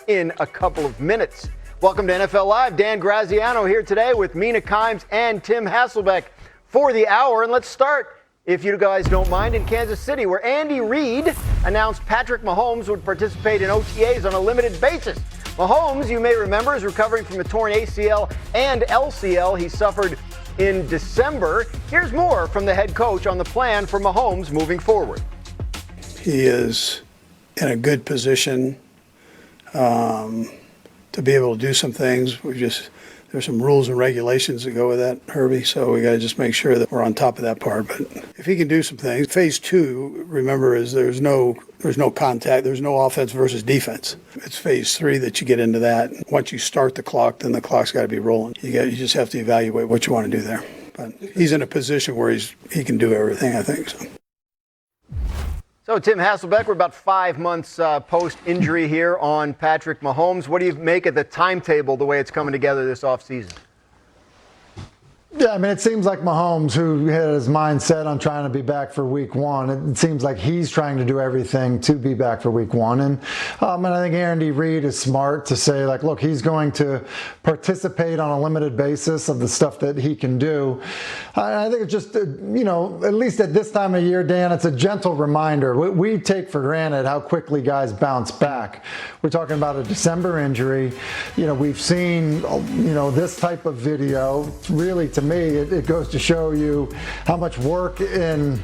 in a couple of minutes. Welcome to NFL Live. Dan Graziano here today with Mina Kimes and Tim Hasselbeck for the hour. And let's start, if you guys don't mind, in Kansas City, where Andy Reid announced Patrick Mahomes would participate in OTAs on a limited basis. Mahomes, you may remember, is recovering from a torn ACL and LCL he suffered in December. Here's more from the head coach on the plan for Mahomes moving forward. He is in a good position to be able to do some things. There's some rules and regulations that go with that, Herbie, so we got to just make sure that we're on top of that part. But if he can do some things, phase 2, remember, is there's no contact, there's no offense versus defense. It's phase 3 that you get into that. Once you start the clock, then the clock's got to be rolling. You just have to evaluate what you want to do there. But he's in a position where he can do everything, I think. So, Tim Hasselbeck, we're about 5 months post-injury here on Patrick Mahomes. What do you make of the timetable, the way it's coming together this offseason? Yeah, I mean, it seems like Mahomes, who had his mind set on trying to be back for week 1, it seems like he's trying to do everything to be back for week 1. And I think Andy Reid is smart to say, like, look, he's going to participate on a limited basis of the stuff that he can do. I think it's just, at least at this time of year, Dan, it's a gentle reminder. We take for granted how quickly guys bounce back. We're talking about a December injury. We've seen, this type of video. Really, to me, it goes to show you how much work and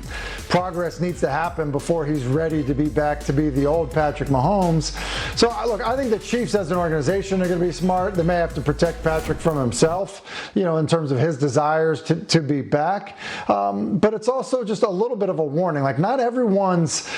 progress needs to happen before he's ready to be back to be the old Patrick Mahomes. So, look, I think the Chiefs as an organization are going to be smart. They may have to protect Patrick from himself, in terms of his desires to be back. But it's also just a little bit of a warning. Like, not everyone's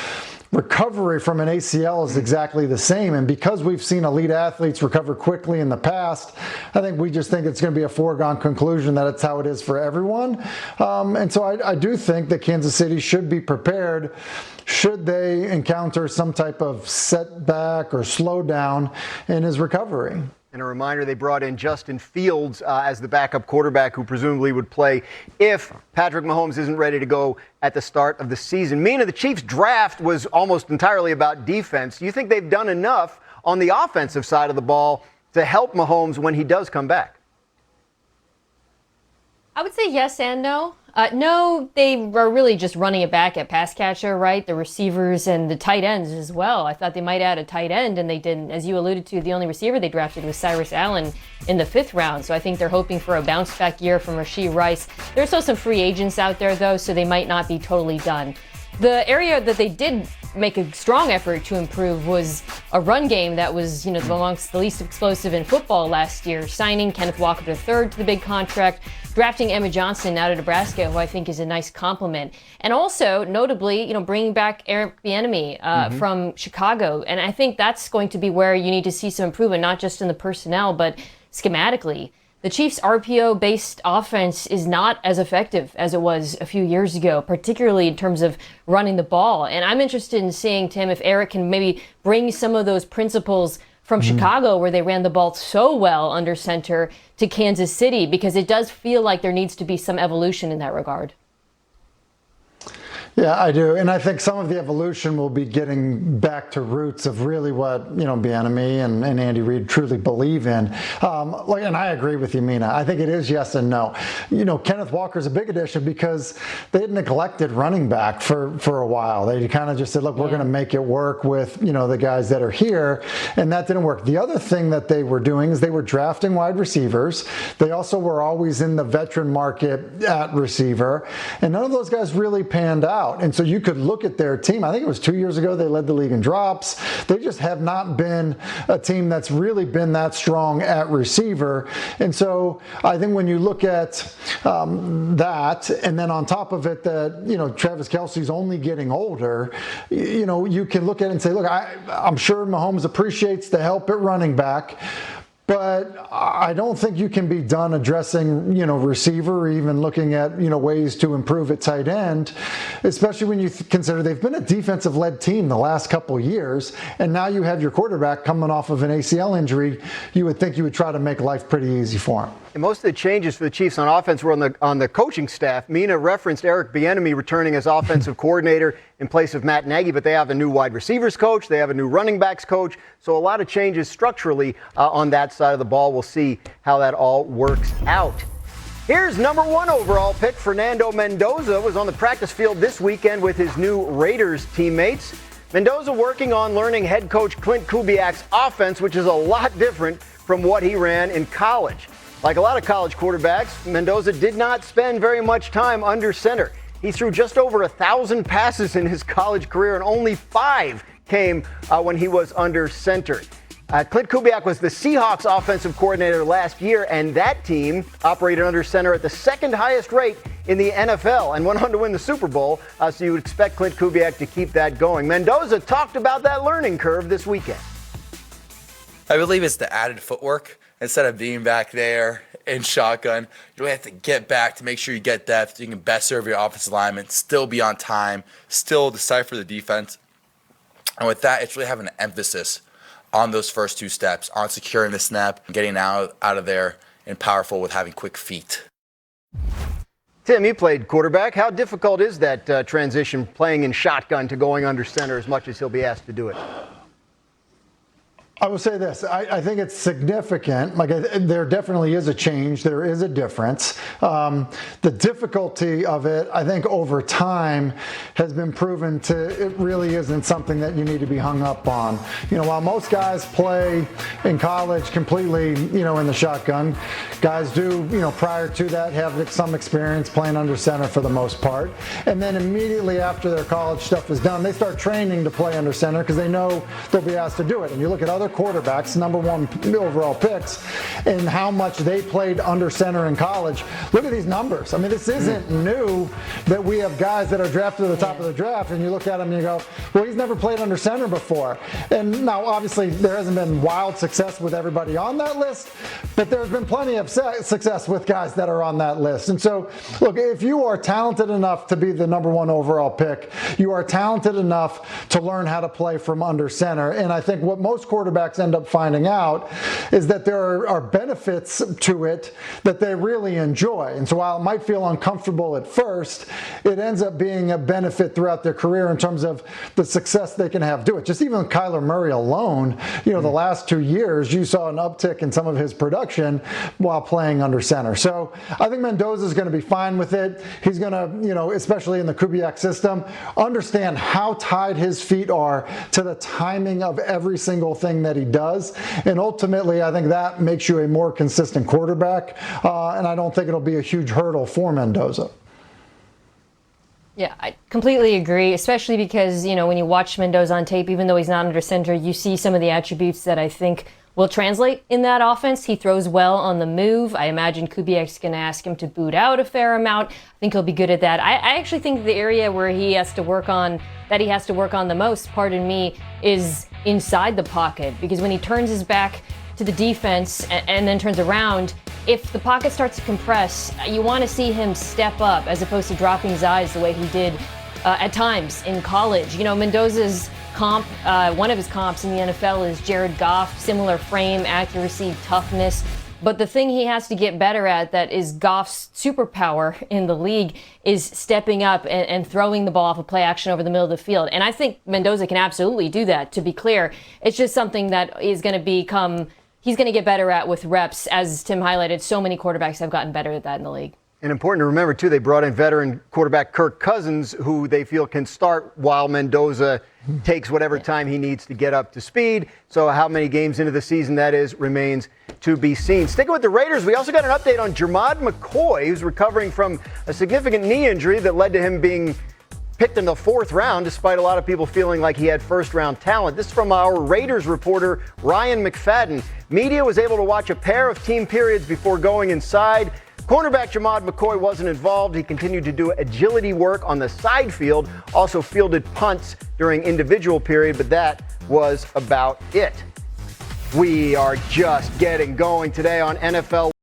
recovery from an ACL is exactly the same. And because we've seen elite athletes recover quickly in the past, I think we just think it's going to be a foregone conclusion that it's how it is for everyone. And so I do think that Kansas City should be prepared should they encounter some type of setback or slowdown in his recovery. And a reminder, they brought in Justin Fields as the backup quarterback who presumably would play if Patrick Mahomes isn't ready to go at the start of the season. Mina, the Chiefs' draft was almost entirely about defense. Do you think they've done enough on the offensive side of the ball to help Mahomes when he does come back? I would say yes and no. No, they were really just running it back at pass catcher, right? The receivers and the tight ends as well. I thought they might add a tight end, and they didn't. As you alluded to, the only receiver they drafted was Cyrus Allen in the 5th round. So I think they're hoping for a bounce-back year from Rashee Rice. There's still some free agents out there, though, so they might not be totally done. The area that they did make a strong effort to improve was a run game that was, amongst the least explosive in football last year. Signing Kenneth Walker III to the big contract, drafting Emma Johnson out of Nebraska, who I think is a nice compliment. And also, notably, bringing back Eric Bieniemy from Chicago. And I think that's going to be where you need to see some improvement, not just in the personnel, but schematically. The Chiefs' RPO-based offense is not as effective as it was a few years ago, particularly in terms of running the ball. And I'm interested in seeing, Tim, if Eric can maybe bring some of those principles from Chicago, where they ran the ball so well under center, to Kansas City, because it does feel like there needs to be some evolution in that regard. Yeah, I do. And I think some of the evolution will be getting back to roots of really what, Bieniemy and Andy Reid truly believe in. And I agree with you, Mina. I think it is yes and no. Kenneth Walker's a big addition because they had neglected running back for a while. They kind of just said, look, we're going to make it work with, the guys that are here. And that didn't work. The other thing that they were doing is they were drafting wide receivers. They also were always in the veteran market at receiver. And none of those guys really panned out. And so you could look at their team. I think it was 2 years ago they led the league in drops. They just have not been a team that's really been that strong at receiver. And so I think when you look at that, and then on top of it that, Travis Kelce's only getting older, you can look at it and say, look, I'm sure Mahomes appreciates the help at running back. But I don't think you can be done addressing, receiver, or even looking at, ways to improve at tight end, especially when you consider they've been a defensive-led team the last couple years, and now you have your quarterback coming off of an ACL injury. You would think you would try to make life pretty easy for him. And most of the changes for the Chiefs on offense were on the coaching staff. Mina referenced Eric Bieniemy returning as offensive coordinator. in place of Matt Nagy, but they have a new wide receivers coach. They have a new running backs coach. So a lot of changes structurally on that side of the ball. We'll see how that all works out. Here's number 1 overall pick. Fernando Mendoza was on the practice field this weekend with his new Raiders teammates. Mendoza working on learning head coach Clint Kubiak's offense, which is a lot different from what he ran in college. Like a lot of college quarterbacks, Mendoza did not spend very much time under center. He threw just over 1,000 passes in his college career, and only 5 came when he was under center. Clint Kubiak was the Seahawks offensive coordinator last year, and that team operated under center at the 2nd highest rate in the NFL and went on to win the Super Bowl, so you would expect Clint Kubiak to keep that going. Mendoza talked about that learning curve this weekend. I believe it's the added footwork. Instead of being back there in shotgun, you really have to get back to make sure you get depth. You can best serve your offensive lineman, still be on time, still decipher the defense. And with that, it's really having an emphasis on those first 2 steps, on securing the snap, and getting out of there and powerful with having quick feet. Tim, you played quarterback. How difficult is that transition playing in shotgun to going under center as much as he'll be asked to do it? I will say this. I think it's significant. There definitely is a change. There is a difference. The difficulty of it, I think, over time has been proven it really isn't something that you need to be hung up on. While most guys play in college completely, in the shotgun, guys do, prior to that have some experience playing under center for the most part. And then immediately after their college stuff is done, they start training to play under center because they know they'll be asked to do it. And you look at other quarterbacks, number 1 overall picks, and how much they played under center in college. Look at these numbers. I mean, this isn't new that we have guys that are drafted at the top of the draft, and you look at him and you go, well, he's never played under center before. And now, obviously, there hasn't been wild success with everybody on that list, but there's been plenty of success with guys that are on that list. And so, look, if you are talented enough to be the number 1 overall pick, you are talented enough to learn how to play from under center. And I think what most quarterbacks end up finding out is that there are benefits to it that they really enjoy. And so while it might feel uncomfortable at first, it ends up being a benefit throughout their career in terms of the success they can have do it. Just even Kyler Murray alone, the last 2 years, you saw an uptick in some of his production while playing under center. So I think Mendoza is going to be fine with it. He's going to, especially in the Kubiak system, understand how tied his feet are to the timing of every single thing that he does. And ultimately, I think that makes you a more consistent quarterback. And I don't think it'll be a huge hurdle for Mendoza. Yeah, I completely agree, especially because, when you watch Mendoza on tape, even though he's not under center, you see some of the attributes that I think will translate in that offense. He throws well on the move. I imagine Kubiak's going to ask him to boot out a fair amount. I think he'll be good at that. I actually think the area where he has to work on the most, is inside the pocket, because when he turns his back to the defense and then turns around, if the pocket starts to compress, you want to see him step up as opposed to dropping his eyes the way he did at times in college. Mendoza's one of his comps in the NFL is Jared Goff, similar frame, accuracy, toughness. But the thing he has to get better at that is Goff's superpower in the league is stepping up and throwing the ball off of play action over the middle of the field. And I think Mendoza can absolutely do that, to be clear. It's just something that is going to he's going to get better at with reps. As Tim highlighted, so many quarterbacks have gotten better at that in the league. And important to remember, too, they brought in veteran quarterback Kirk Cousins, who they feel can start while Mendoza takes whatever time he needs to get up to speed. So how many games into the season that is remains to be seen. Sticking with the Raiders, we also got an update on Jermad McCoy, who's recovering from a significant knee injury that led to him being picked in the 4th round, despite a lot of people feeling like he had first-round talent. This is from our Raiders reporter, Ryan McFadden. Media was able to watch a pair of team periods before going inside. Cornerback Jermad McCoy wasn't involved. He continued to do agility work on the side field, also fielded punts during individual period, but that was about it. We are just getting going today on NFL